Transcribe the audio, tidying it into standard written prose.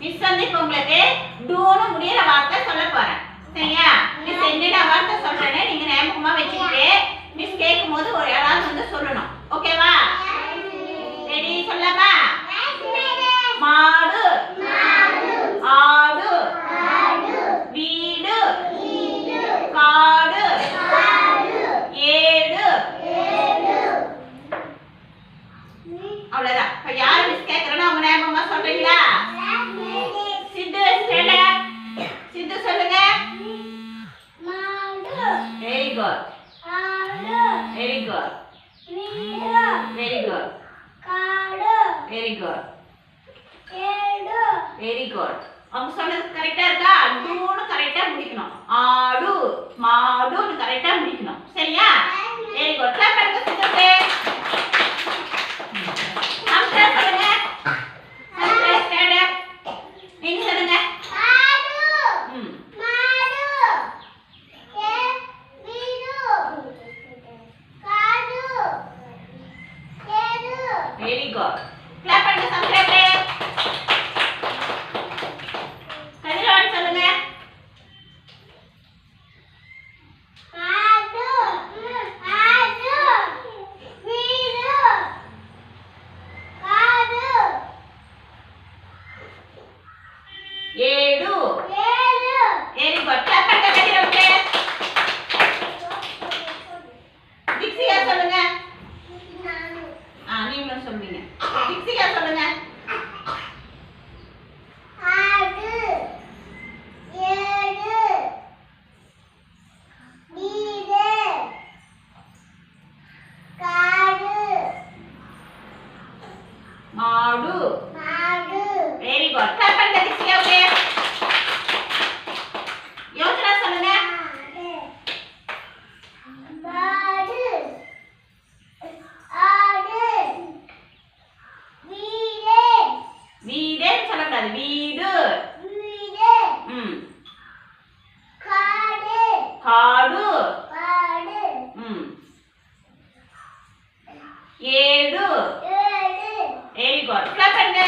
Miss வந்து இப்போ உங்களுக்கு டூன்னு முடியற வார்த்தை சொல்ல போறேன். சரியா? மிஸ் என்னென்ன வார்த்தை சொல்றேன்னு நீங்க ஞாபகமா வச்சுக்கிட்டு மிஸ் கேட்கும்போது ஒரு யாராவது வந்து சொல்லணும். ஓகேவா? ரெடி சொல்லலாமா? மாடு ஆடு வீடு காடு ஏடு. அவ்வளவுதான். இப்ப யாரு மிஸ் கேக்குறேன்னு அவங்க ஞாபகமா சொல்றீங்களா? சித்து ஸ்டாண்ட் அப். சித்து சொல்லுங்க. Very good. Very good. Very good. Very good. Very good. அவங்க சொன்னது கரெக்டா இருக்கா? டூன்னு கரெக்டா முடிக்கணும். ஆடு மாடுன்னு கரெக்டா முடிக்கணும். சரியா? Very good. கிளாப் பண்ணுங்க சித்துக்கு. சம்சா சொல்லுங்க. சம்சா ஸ்டாண்ட் அப். நீங்க சொல்லுங்க. Very good. கிளாப் பண்ணுங்க சம்சா. கதிரவன் சொல்லுங்க. ஏடு. Very good. கிளாப் பண்ணுங்க கதிரவன். திக்ஷிகா சொல்லுங்க. நீங்களும் சொல்லுவீங்க. திக்ஷிகா சொல்லுங்க. மாடு. Very good. கிளாப் பண்ணுங்க திக்ஷிகா. ஓகே. யோசனா சொல்லுங்க. வீடேன்னு சொல்லக்கூடாது. வீடு. காடு. ஏடு. Very good. கிளாப் பண்ணுங்க.